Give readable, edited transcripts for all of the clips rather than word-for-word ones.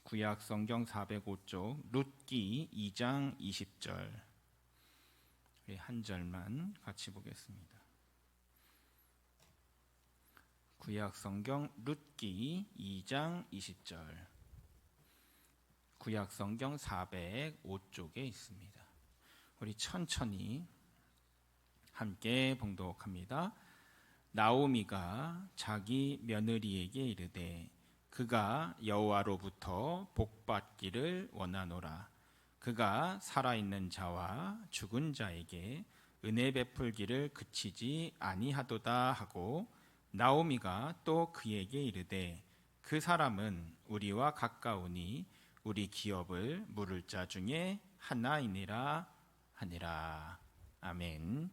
구약 성경 405쪽 룻기 2장 20절 한 절만 같이 보겠습니다. 구약 성경 룻기 2장 20절 구약 성경 405쪽에 있습니다. 우리 천천히 함께 봉독합니다. 나오미가 자기 며느리에게 이르되 그가 여호와로부터 복받기를 원하노라. 그가 살아있는 자와 죽은 자에게 은혜 베풀기를 그치지 아니하도다 하고, 나오미가 또 그에게 이르되 그 사람은 우리와 가까우니 우리 기업을 물을 자 중에 하나이니라 하니라. 아멘.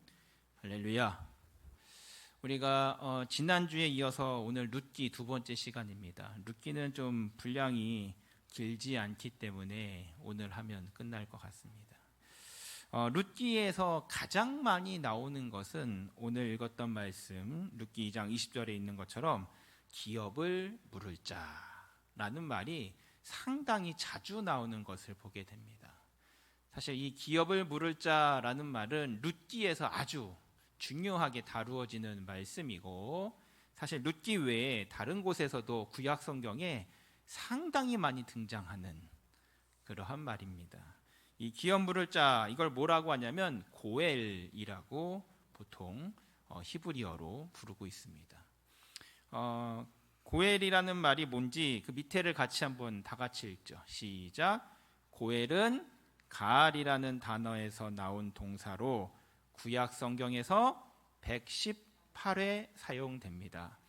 할렐루야. 우리가 지난주에 이어서 오늘 룻기 두 번째 시간입니다. 룻기는 좀 분량이 길지 않기 때문에 오늘 하면 끝날 것 같습니다. 룻기에서 가장 많이 나오는 것은 오늘 읽었던 말씀 룻기 2장 20절에 있는 것처럼 기업을 물을 자라는 말이 상당히 자주 나오는 것을 보게 됩니다. 사실 이 기업을 물을 자라는 말은 룻기에서 아주 중요하게 다루어지는 말씀이고, 사실 룻기 외에 다른 곳에서도 구약 성경에 상당히 많이 등장하는 그러한 말입니다. 이 기업 물을 자, 이걸 뭐라고 하냐면 고엘이라고 보통 히브리어로 부르고 있습니다. 고엘이라는 말이 뭔지 그 밑에를 같이 한번 다 같이 읽죠. 시작. 고엘은 가알이라는 단어에서 나온 동사로 구약 성경에서 118회 사용됩니다.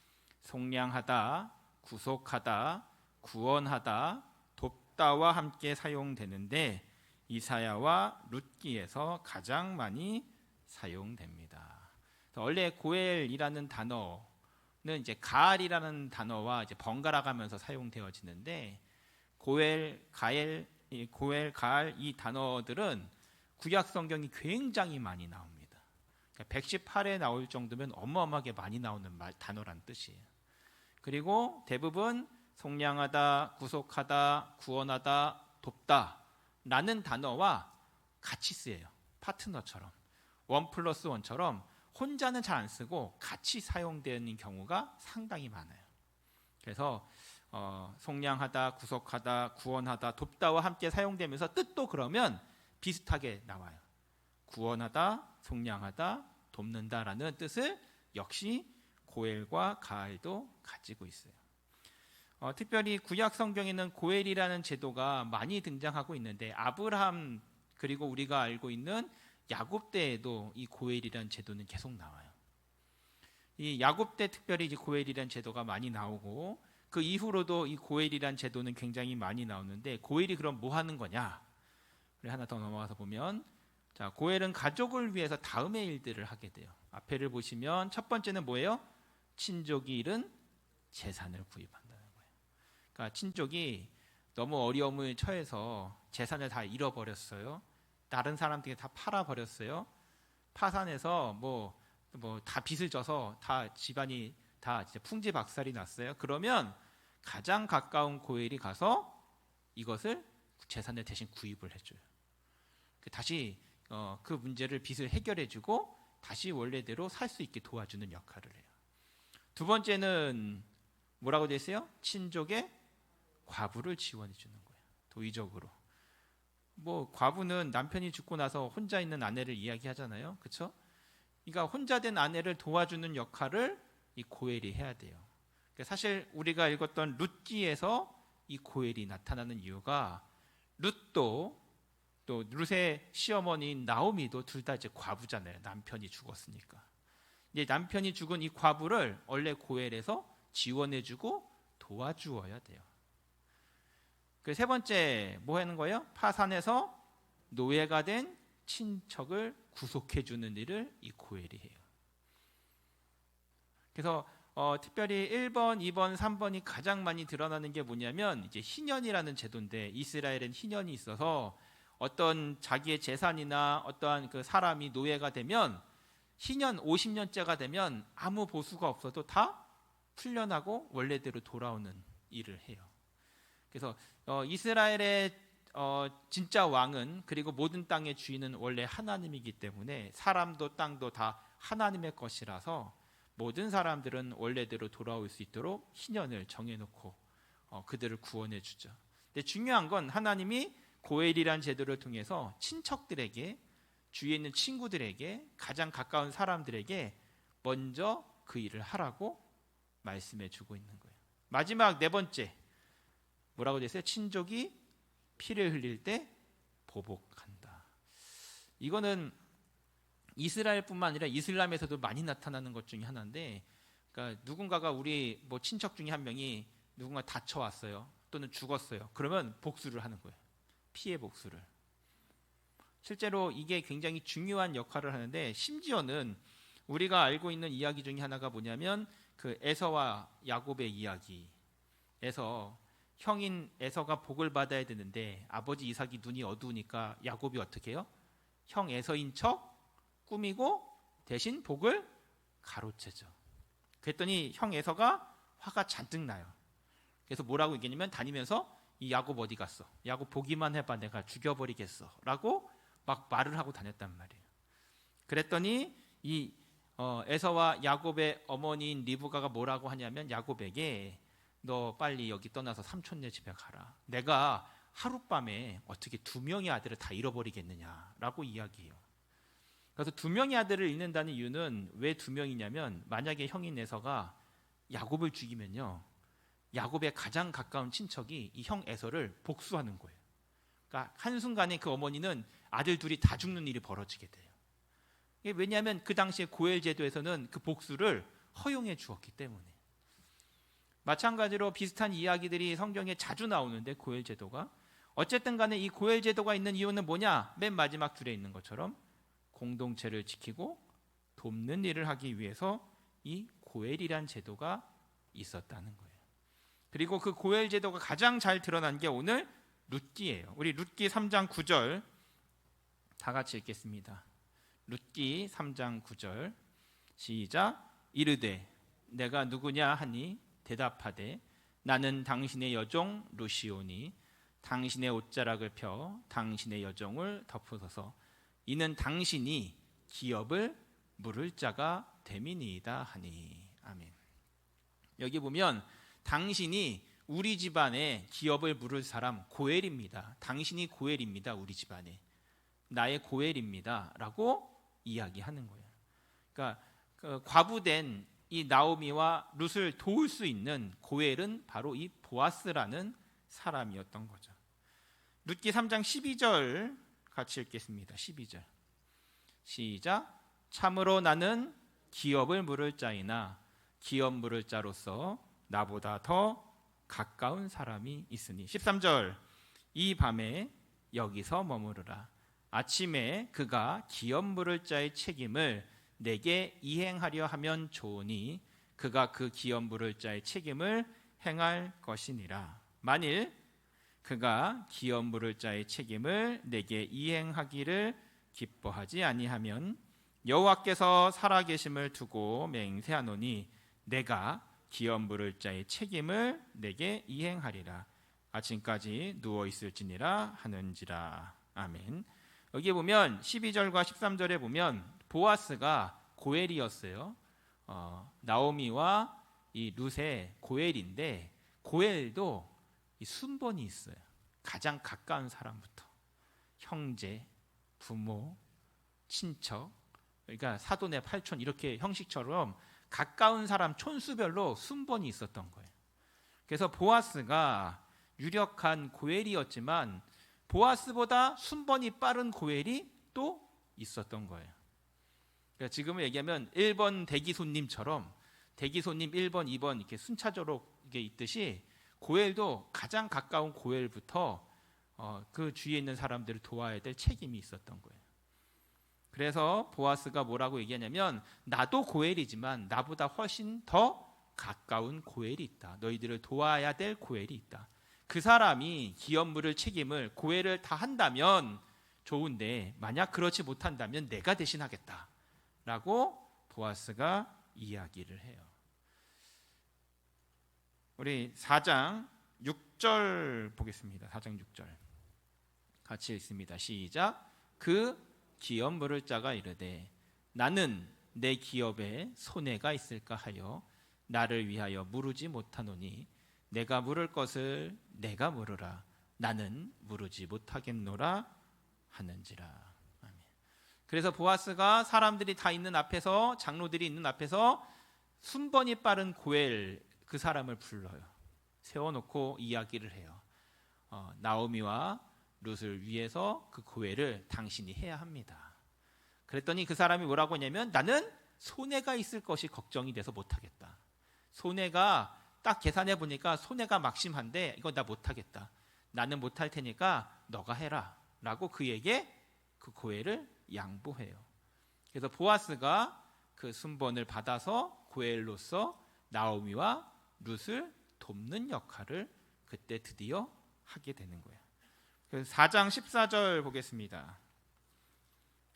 속량하다, 구속하다, 구원하다, 돕다와 함께 사용되는데 이사야와 룻기에서 가장 많이 사용됩니다. 원래 고엘이라는 단어는 이제 가알이라는 단어와 이제 번갈아 가면서 사용되어지는데, 고엘, 가알 이 단어들은 구약 성경이 굉장히 많이 나옵니다. 118회 나올 정도면 어마어마하게 많이 나오는 단어란 뜻이에요. 그리고 대부분 속량하다, 구속하다, 구원하다, 돕다 라는 단어와 같이 쓰여요. 파트너처럼 1+1처럼 혼자는 잘 안 쓰고 같이 사용되는 경우가 상당히 많아요. 그래서 속량하다, 구속하다, 구원하다, 돕다와 함께 사용되면서 뜻도 그러면 비슷하게 나와요. 구원하다, 속량하다, 돕는다라는 뜻을 역시 고엘과 가알도 가지고 있어요. 특별히 구약 성경에는 고엘이라는 제도가 많이 등장하고 있는데, 아브라함 그리고 우리가 알고 있는 야곱 때에도 이 고엘이라는 제도는 계속 나와요. 이 야곱 때 특별히 이제 고엘이라는 제도가 많이 나오고, 그 이후로도 이 고엘이라는 제도는 굉장히 많이 나오는데, 고엘이 그럼 뭐 하는 거냐? 하나 더 넘어가서 보면, 자, 고엘은 가족을 위해서 다음의 일들을 하게 돼요. 앞에를 보시면 첫 번째는 뭐예요? 친족이 잃은 재산을 구입한다는 거예요. 그러니까 친족이 너무 어려움을 처해서 재산을 다 잃어버렸어요. 다른 사람들에게 다 팔아버렸어요. 파산해서 뭐 다 빚을 져서 다 집안이 다 이제 풍지박살이 났어요. 그러면 가장 가까운 고엘이 가서 이것을 재산을 대신 구입을 해줘요. 다시 그 문제를 빚을 해결해주고 다시 원래대로 살 수 있게 도와주는 역할을 해요. 두 번째는 뭐라고 되어 있어요? 친족의 과부를 지원해주는 거예요. 도의적으로. 뭐 과부는 남편이 죽고 나서 혼자 있는 아내를 이야기하잖아요. 그렇죠? 그러니까 혼자 된 아내를 도와주는 역할을 이 고엘이 해야 돼요. 사실 우리가 읽었던 룻기에서 이 고엘이 나타나는 이유가, 룻도 또 룻의 시어머니인 나오미도 둘 다 이제 과부잖아요. 남편이 죽었으니까. 이제 남편이 죽은 이 과부를 원래 고엘에서 지원해주고 도와주어야 돼요. 그 세 번째 뭐 하는 거예요? 파산해서 노예가 된 친척을 구속해주는 일을 이 고엘이 해요. 그래서 특별히 1번, 2번, 3번이 가장 많이 드러나는 게 뭐냐면 이제 희년이라는 제도인데, 이스라엘엔 희년이 있어서 어떤 자기의 재산이나 어떠한 그 사람이 노예가 되면 희년 50년째가 되면 아무 보수가 없어도 다 풀려나고 원래대로 돌아오는 일을 해요. 그래서 이스라엘의 진짜 왕은, 그리고 모든 땅의 주인은 원래 하나님이기 때문에 사람도 땅도 다 하나님의 것이라서 모든 사람들은 원래대로 돌아올 수 있도록 희년을 정해놓고 그들을 구원해 주죠. 근데 중요한 건 하나님이 고엘이란 제도를 통해서 친척들에게, 주위에 있는 친구들에게, 가장 가까운 사람들에게 먼저 그 일을 하라고 말씀해 주고 있는 거예요. 마지막 네 번째 뭐라고 되어 있어요? 친족이 피를 흘릴 때 보복한다. 이거는 이스라엘뿐만 아니라 이슬람에서도 많이 나타나는 것 중에 하나인데, 그러니까 누군가가 우리 뭐 친척 중에 한 명이 누군가 다쳐왔어요, 또는 죽었어요. 그러면 복수를 하는 거예요. 피해 복수를. 실제로 이게 굉장히 중요한 역할을 하는데, 심지어는 우리가 알고 있는 이야기 중에 하나가 뭐냐면 그 에서와 야곱의 이야기에서 형인 에서가 복을 받아야 되는데 아버지 이삭이 눈이 어두우니까 야곱이 어떻게 해요? 형 에서인 척 꾸미고 대신 복을 가로채죠. 그랬더니 형 에서가 화가 잔뜩 나요. 그래서 뭐라고 얘기했냐면, 다니면서 이 야곱 어디 갔어? 야곱 보기만 해봐, 내가 죽여버리겠어 라고 막 말을 하고 다녔단 말이에요. 그랬더니 이 에서와 야곱의 어머니인 리브가가 뭐라고 하냐면, 야곱에게 너 빨리 여기 떠나서 삼촌네 집에 가라. 내가 하룻밤에 어떻게 2명의 아들을 다 잃어버리겠느냐라고 이야기해요. 그래서 2명의 아들을 잃는다는 이유는 왜 2명이냐면, 만약에 형인 에서가 야곱을 죽이면요, 야곱의 가장 가까운 친척이 이 형 에서를 복수하는 거예요. 그러니까 한순간에 그 어머니는 아들 둘이 다 죽는 일이 벌어지게 돼요. 왜냐하면 그 당시에 고엘 제도에서는 그 복수를 허용해 주었기 때문에. 마찬가지로 비슷한 이야기들이 성경에 자주 나오는데, 고엘 제도가, 어쨌든 간에 이 고엘 제도가 있는 이유는 뭐냐? 맨 마지막 줄에 있는 것처럼 공동체를 지키고 돕는 일을 하기 위해서 이 고엘이란 제도가 있었다는 거예요. 그리고 그 고엘 제도가 가장 잘 드러난 게 오늘 룻기예요. 우리 룻기 3장 9절 다 같이 읽겠습니다. 룻기 3장 9절 시작. 이르되 내가 누구냐 하니 대답하되 나는 당신의 여종 루시오니 당신의 옷자락을 펴 당신의 여종을 덮으소서. 이는 당신이 기업을 물을 자가 됨이니이다 하니. 아멘. 여기 보면 당신이 우리 집안에 기업을 물을 사람 고엘입니다. 당신이 고엘입니다. 우리 집안에 나의 고엘입니다 라고 이야기하는 거예요. 그러니까 그 과부된 이 나오미와 룻을 도울 수 있는 고엘은 바로 이 보아스라는 사람이었던 거죠. 룻기 3장 12절 같이 읽겠습니다. 12절 시작. 참으로 나는 기업을 물을 자이나 기업 물을 자로서 나보다 더 가까운 사람이 있으니. 13절 이 밤에 여기서 머무르라. 아침에 그가 기업 물을 자의 책임을 내게 이행하려 하면 좋으니 그가 그 기업 물을 자의 책임을 행할 것이니라. 만일 그가 기업 물을 자의 책임을 내게 이행하기를 기뻐하지 아니하면 여호와께서 살아계심을 두고 맹세하노니 내가 기업 물을 자의 책임을 내게 이행하리라. 아침까지 누워 있을지니라 하는지라. 아멘. 여기 보면 12절과 13절에 보면 보아스가 고엘이었어요. 나오미와 이 룻의 고엘인데, 고엘도 이 순번이 있어요. 가장 가까운 사람부터 형제, 부모, 친척, 그러니까 사돈의 팔촌 이렇게 형식처럼 가까운 사람 촌수별로 순번이 있었던 거예요. 그래서 보아스가 유력한 고엘이었지만 보아스보다 순번이 빠른 고엘이 또 있었던 거예요. 그러니까 지금은 얘기하면 1번 대기 손님처럼 대기 손님 1번, 2번 이렇게 순차적으로 이게 있듯이 고엘도 가장 가까운 고엘부터 그 주위에 있는 사람들을 도와야 될 책임이 있었던 거예요. 그래서 보아스가 뭐라고 얘기하냐면, 나도 고엘이지만 나보다 훨씬 더 가까운 고엘이 있다. 너희들을 도와야 될 고엘이 있다. 그 사람이 기업 물을 책임을 고엘을 다 한다면 좋은데 만약 그렇지 못한다면 내가 대신하겠다 라고 보아스가 이야기를 해요. 우리 4장 6절 보겠습니다. 4장 6절 같이 읽습니다. 시작. 그 기업 물을 자가 이르되 나는 내 기업에 손해가 있을까 하여 나를 위하여 물으지 못하노니 내가 물을 것을 내가 물으라. 나는 물으지 못하겠노라 하는지라. 아멘. 그래서 보아스가 사람들이 다 있는 앞에서, 장로들이 있는 앞에서 순번이 빠른 고엘 그 사람을 불러요. 세워놓고 이야기를 해요. 나오미와 룻을 위해서 그 고엘을 당신이 해야 합니다. 그랬더니 그 사람이 뭐라고 하냐면 나는 손해가 있을 것이 걱정이 돼서 못하겠다. 손해가 딱 계산해 보니까 손해가 막심한데 이거 나 못하겠다. 나는 못할 테니까 너가 해라 라고 그에게 그 고엘을 양보해요. 그래서 보아스가 그 순번을 받아서 고엘로서 나오미와 룻을 돕는 역할을 그때 드디어 하게 되는 거예요. 그래서 4장 14절 보겠습니다.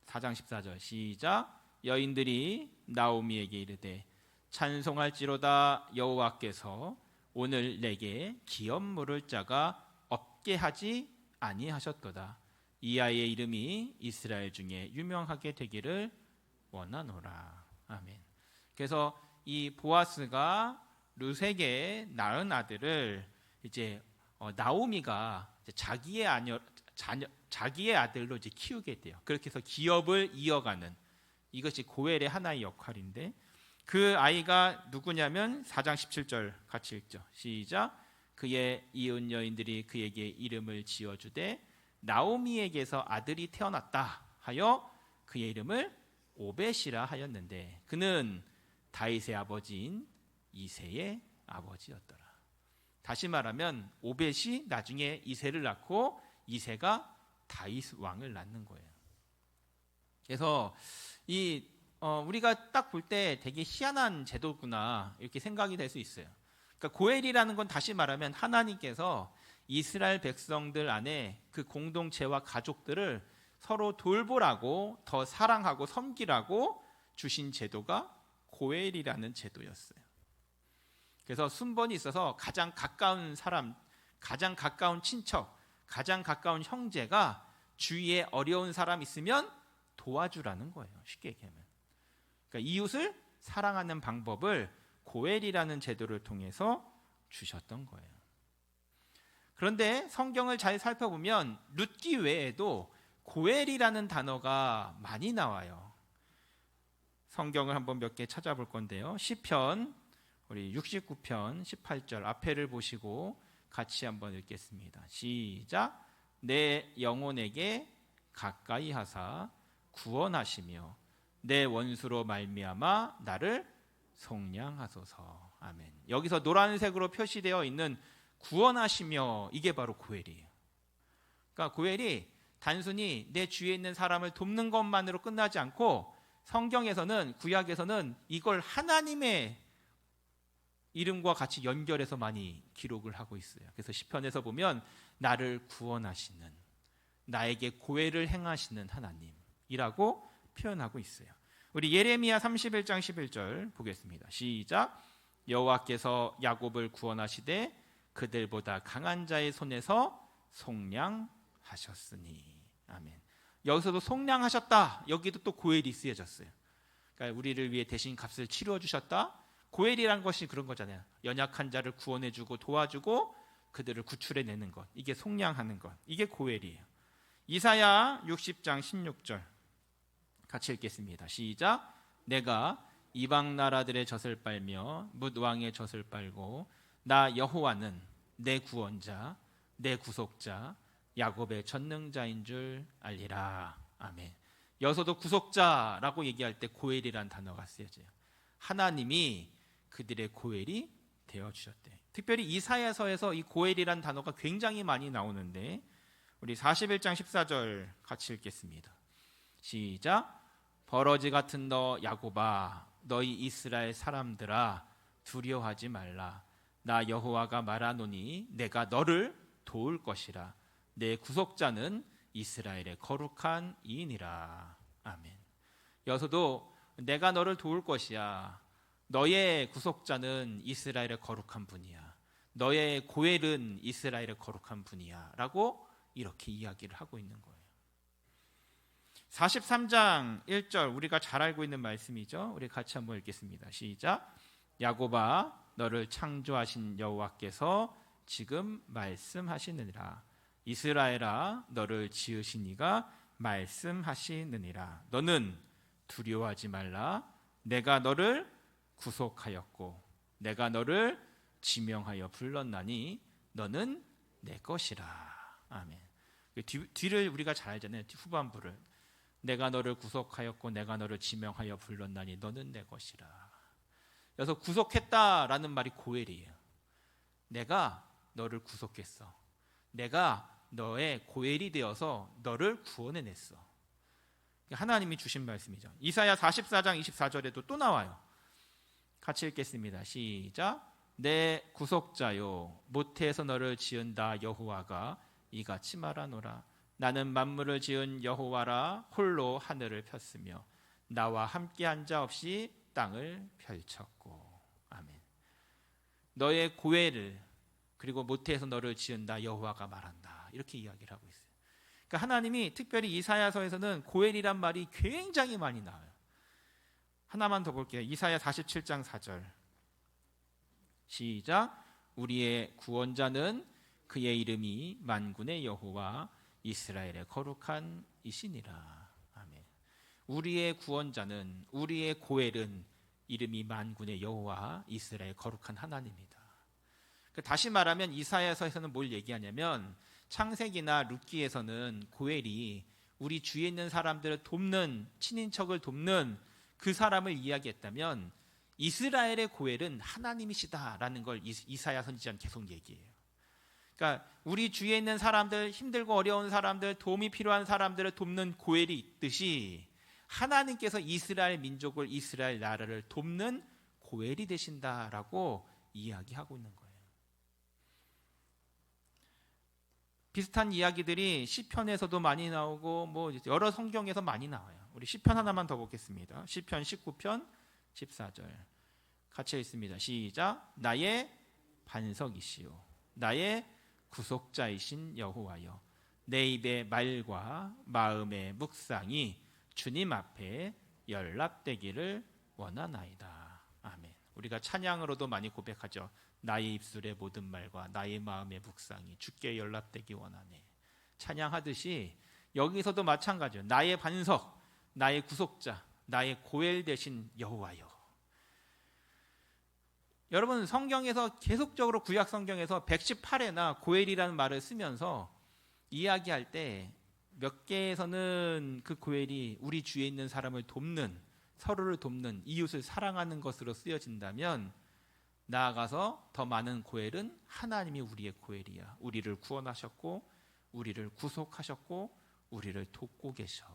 4장 14절 시작. 여인들이 나오미에게 이르되 찬송할지로다 여호와께서 오늘 내게 기업 물을 자가 없게 하지 아니하셨도다. 이 아이의 이름이 이스라엘 중에 유명하게 되기를 원하노라. 아멘. 그래서 이 보아스가 룻에게 낳은 아들을 이제 나오미가 이제 자기의 아들로 이제 키우게 돼요. 그렇게 해서 기업을 이어가는 이것이 고엘의 하나의 역할인데 그 아이가 누구냐면 4장 17절 같이 읽죠. 시작. 그의 이은 여인들이 그에게 이름을 지어주되 나오미에게서 아들이 태어났다 하여 그의 이름을 오벳이라 하였는데 그는 다윗의 아버지인 이새의 아버지였더라. 다시 말하면 오벳이 나중에 이새를 낳고 이새가 다윗 왕을 낳는 거예요. 그래서 우리가 딱 볼 때 되게 희한한 제도구나 이렇게 생각이 될 수 있어요. 그러니까 고엘이라는 건 다시 말하면 하나님께서 이스라엘 백성들 안에 그 공동체와 가족들을 서로 돌보라고 더 사랑하고 섬기라고 주신 제도가 고엘이라는 제도였어요. 그래서 순번이 있어서 가장 가까운 사람, 가장 가까운 친척, 가장 가까운 형제가 주위에 어려운 사람 있으면 도와주라는 거예요. 쉽게 얘기하면. 그러니까 이웃을 사랑하는 방법을 고엘이라는 제도를 통해서 주셨던 거예요. 그런데 성경을 잘 살펴보면 룻기 외에도 고엘이라는 단어가 많이 나와요. 성경을 한번 몇 개 찾아볼 건데요. 시편 우리 69편 18절 앞에를 보시고 같이 한번 읽겠습니다. 시작. 내 영혼에게 가까이 하사 구원하시며 내 원수로 말미암아 나를 속량하소서. 아멘. 여기서 노란색으로 표시되어 있는 구원하시며 이게 바로 고엘이에요. 그러니까 고엘이 단순히 내 주위에 있는 사람을 돕는 것만으로 끝나지 않고 성경에서는 구약에서는 이걸 하나님의 이름과 같이 연결해서 많이 기록을 하고 있어요. 그래서 시편에서 보면 나를 구원하시는 나에게 고엘을 행하시는 하나님이라고 표현하고 있어요. 우리 예레미야 31장 11절 보겠습니다. 시작. 여호와께서 야곱을 구원하시되 그들보다 강한 자의 손에서 속량하셨으니. 아멘. 여기서도 속량하셨다. 여기도 또 고엘이 쓰여졌어요. 그러니까 우리를 위해 대신 값을 치루어 주셨다. 고엘이란 것이 그런 거잖아요. 연약한 자를 구원해주고 도와주고 그들을 구출해내는 것. 이게 속량하는 것. 이게 고엘이에요. 이사야 60장 16절 같이 읽겠습니다. 시작. 내가 이방 나라들의 젖을 빨며 뭇 왕의 젖을 빨고 나 여호와는 내 구원자 내 구속자 야곱의 전능자인 줄 알리라. 아멘. 여기서도 구속자라고 얘기할 때 고엘이란 단어가 쓰여져요. 하나님이 그들의 고엘이 되어주셨대. 특별히 이사야서에서 이 고엘이란 단어가 굉장히 많이 나오는데 우리 41장 14절 같이 읽겠습니다. 시작. 버러지 같은 너 야곱아 너희 이스라엘 사람들아 두려워하지 말라. 나 여호와가 말하노니 내가 너를 도울 것이라. 내 구속자는 이스라엘의 거룩한 이인이라. 아멘. 여기서도 내가 너를 도울 것이야. 너의 구속자는 이스라엘의 거룩한 분이야. 너의 고엘은 이스라엘의 거룩한 분이야 라고 이렇게 이야기를 하고 있는 거예요. 43장 1절 우리가 잘 알고 있는 말씀이죠. 우리 같이 한번 읽겠습니다. 시작. 야곱아 너를 창조하신 여호와께서 지금 말씀하시느니라. 이스라엘아 너를 지으신 이가 말씀하시느니라. 너는 두려워하지 말라. 내가 너를 구속하였고 내가 너를 지명하여 불렀나니 너는 내 것이라. 아멘. 뒤를 우리가 잘 알잖아요. 후반부를. 내가 너를 구속하였고 내가 너를 지명하여 불렀나니 너는 내 것이라. 그래서 구속했다라는 말이 고엘이에요. 내가 너를 구속했어. 내가 너의 고엘이 되어서 너를 구원해냈어. 하나님이 주신 말씀이죠. 이사야 44장 24절에도 또 나와요. 같이 읽겠습니다. 시작. 내 구속자요 모태에서 너를 지은다 여호와가 이같이 말하노라. 나는 만물을 지은 여호와라. 홀로 하늘을 폈으며 나와 함께한 자 없이 땅을 펼쳤고. 아멘. 너의 고엘을 그리고 모태에서 너를 지은다 여호와가 말한다. 이렇게 이야기를 하고 있어요. 그러니까 하나님이 특별히 이사야서에서는 고엘이란 말이 굉장히 많이 나와요. 하나만 더 볼게요. 이사야 47장 4절 시작. 우리의 구원자는 그의 이름이 만군의 여호와 이스라엘의 거룩한 이시니라. 아멘. 우리의 구원자는 우리의 고엘은 이름이 만군의 여호와 이스라엘 거룩한 하나님이다. 다시 말하면 이사야서에서는 뭘 얘기하냐면 창세기나 룻기에서는 고엘이 우리 주위에 있는 사람들을 돕는 친인척을 돕는 그 사람을 이야기했다면 이스라엘의 고엘은 하나님이시다라는 걸 이사야 선지자는 계속 얘기해요. 그러니까 우리 주위에 있는 사람들, 힘들고 어려운 사람들, 도움이 필요한 사람들을 돕는 고엘이 있듯이 하나님께서 이스라엘 민족을, 이스라엘 나라를 돕는 고엘이 되신다라고 이야기하고 있는 거예요. 비슷한 이야기들이 시편에서도 많이 나오고 뭐 여러 성경에서 많이 나와요. 우리 시편 하나만 더 보겠습니다. 시편 19편 14절 같이 읽습니다. 시작. 나의 반석이시오 나의 구속자이신 여호와여 내 입의 말과 마음의 묵상이 주님 앞에 연락되기를 원하나이다. 아멘. 우리가 찬양으로도 많이 고백하죠. 나의 입술의 모든 말과 나의 마음의 묵상이 주께 연락되기 원하네. 찬양하듯이 여기서도 마찬가지예요. 나의 반석, 나의 구속자, 나의 고엘 되신 여호와여. 여러분 성경에서 계속적으로 구약 성경에서 118회나 고엘이라는 말을 쓰면서 이야기할 때 몇 개에서는 그 고엘이 우리 주위에 있는 사람을 돕는, 서로를 돕는, 이웃을 사랑하는 것으로 쓰여진다면 나아가서 더 많은 고엘은 하나님이 우리의 고엘이야. 우리를 구원하셨고 우리를 구속하셨고 우리를 돕고 계셔.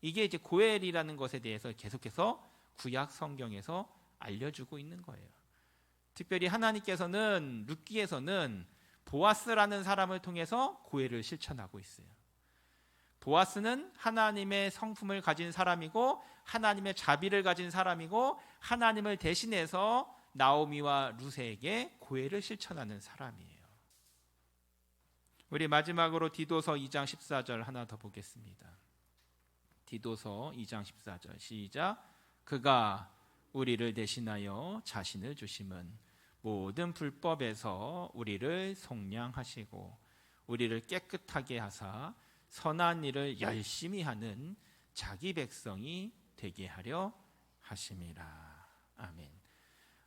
이게 이제 고엘이라는 것에 대해서 계속해서 구약 성경에서 알려주고 있는 거예요. 특별히 하나님께서는 룻기에서는 보아스라는 사람을 통해서 고엘을 실천하고 있어요. 보아스는 하나님의 성품을 가진 사람이고 하나님의 자비를 가진 사람이고 하나님을 대신해서 나오미와 루세에게 고엘을 실천하는 사람이에요. 우리 마지막으로 디도서 2장 14절 하나 더 보겠습니다. 디도서 2장 14절 시작. 그가 우리를 대신하여 자신을 주심은 모든 불법에서 우리를 속량하시고 우리를 깨끗하게 하사 선한 일을 열심히 하는 자기 백성이 되게 하려 하심이라. 아멘.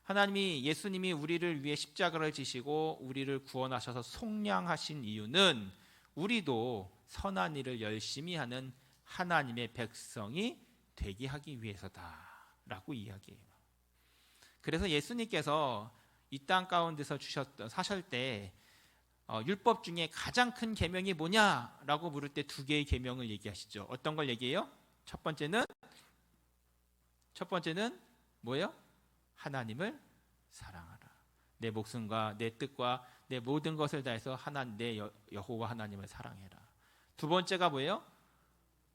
하나님이 예수님이 우리를 위해 십자가를 지시고 우리를 구원하셔서 속량하신 이유는 우리도 선한 일을 열심히 하는 하나님의 백성이 되게 하기 위해서다라고 이야기해요. 그래서 예수님께서 이 땅 가운데서 사실 때 율법 중에 가장 큰 계명이 뭐냐라고 물을 때 두 개의 계명을 얘기하시죠. 어떤 걸 얘기해요? 첫 번째는 뭐예요? 하나님을 사랑하라. 내 목숨과 내 뜻과 내 모든 것을 다해서 내 여호와 하나님을 사랑해라. 두 번째가 뭐예요?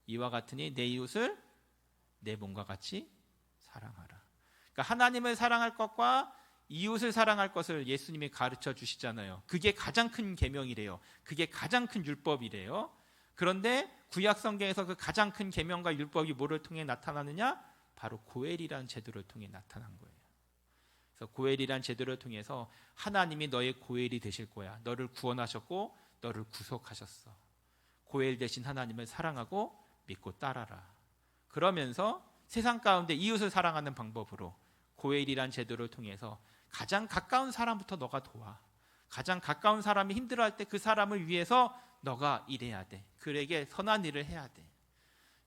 이와 같으니 내 이웃을 내 몸과 같이 사랑하라. 그러니까 하나님을 사랑할 것과 이웃을 사랑할 것을 예수님이 가르쳐 주시잖아요. 그게 가장 큰 계명이래요. 그게 가장 큰 율법이래요. 그런데 구약 성경에서 그 가장 큰 계명과 율법이 뭐를 통해 나타나느냐? 바로 고엘이라는 제도를 통해 나타난 거예요. 그래서 고엘이라는 제도를 통해서 하나님이 너의 고엘이 되실 거야. 너를 구원하셨고 너를 구속하셨어. 고엘 대신 하나님을 사랑하고 믿고 따라라. 그러면서 세상 가운데 이웃을 사랑하는 방법으로 고엘이란 제도를 통해서 가장 가까운 사람부터 너가 도와. 가장 가까운 사람이 힘들어할 때 그 사람을 위해서 너가 일해야 돼. 그에게 선한 일을 해야 돼.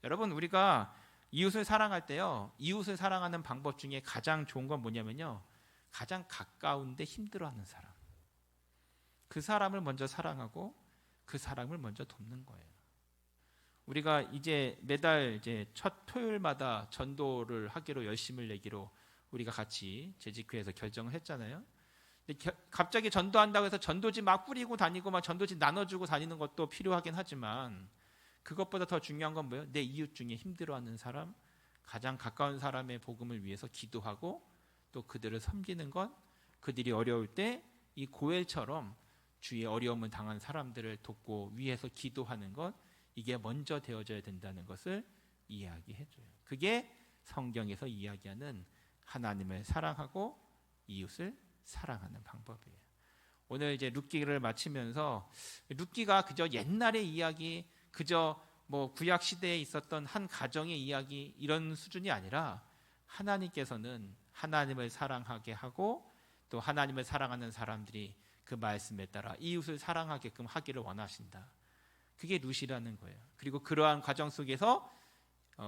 여러분, 우리가 이웃을 사랑할 때요, 이웃을 사랑하는 방법 중에 가장 좋은 건 뭐냐면요, 가장 가까운데 힘들어하는 사람, 그 사람을 먼저 사랑하고 그 사람을 먼저 돕는 거예요. 우리가 이제 매달 이제 첫 토요일마다 전도를 하기로 열심을 내기로 우리가 같이 재직회에서 결정을 했잖아요. 근데 갑자기 전도한다고 해서 전도지 막 뿌리고 다니고 막 전도지 나눠주고 다니는 것도 필요하긴 하지만, 그것보다 더 중요한 건 뭐예요? 내 이웃 중에 힘들어하는 사람, 가장 가까운 사람의 복음을 위해서 기도하고 또 그들을 섬기는 것, 그들이 어려울 때 이 고엘처럼 주의 어려움을 당한 사람들을 돕고 위해서 기도하는 것, 이게 먼저 되어져야 된다는 것을 이야기해줘요. 그게 성경에서 이야기하는 하나님을 사랑하고 이웃을 사랑하는 방법이에요. 오늘 이제 룻기를 마치면서, 룻기가 그저 옛날의 이야기, 그저 뭐 구약 시대에 있었던 한 가정의 이야기 이런 수준이 아니라, 하나님께서는 하나님을 사랑하게 하고 또 하나님을 사랑하는 사람들이 그 말씀에 따라 이웃을 사랑하게끔 하기를 원하신다. 그게 룻이라는 거예요. 그리고 그러한 과정 속에서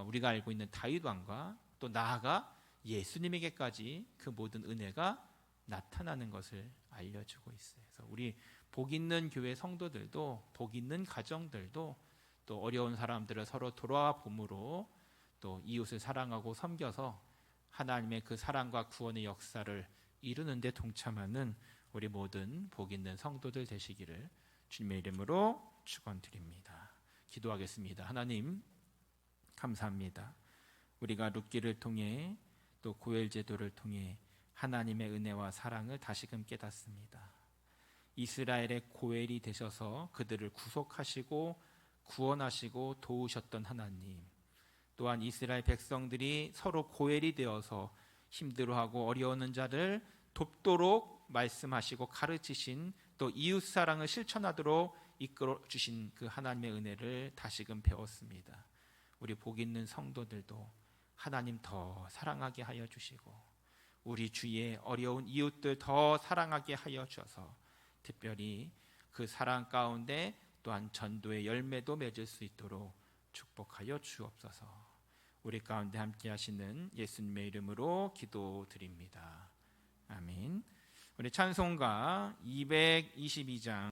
우리가 알고 있는 다윗 왕과 또 나아가 예수님에게까지 그 모든 은혜가 나타나는 것을 알려주고 있어요. 그래서 우리 복 있는 교회 성도들도, 복 있는 가정들도 또 어려운 사람들을 서로 돌아와 봄으로 또 이웃을 사랑하고 섬겨서 하나님의 그 사랑과 구원의 역사를 이루는 데 동참하는 우리 모든 복 있는 성도들 되시기를 주님의 이름으로 축원드립니다. 기도하겠습니다. 하나님, 감사합니다. 우리가 룻기를 통해 또 고엘 제도를 통해 하나님의 은혜와 사랑을 다시금 깨닫습니다. 이스라엘의 고엘이 되셔서 그들을 구속하시고 구원하시고 도우셨던 하나님, 또한 이스라엘 백성들이 서로 고엘이 되어서 힘들어하고 어려워하는 자를 돕도록 말씀하시고 가르치신, 또 이웃 사랑을 실천하도록 이끌어 주신 그 하나님의 은혜를 다시금 배웠습니다. 우리 복 있는 성도들도 하나님 더 사랑하게 하여 주시고 우리 주위의 어려운 이웃들 더 사랑하게 하여 주셔서 특별히 그 사랑 가운데 또한 전도의 열매도 맺을 수 있도록 축복하여 주옵소서. 우리 가운데 함께 하시는 예수님의 이름으로 기도드립니다. 아멘. 우리 찬송가 222장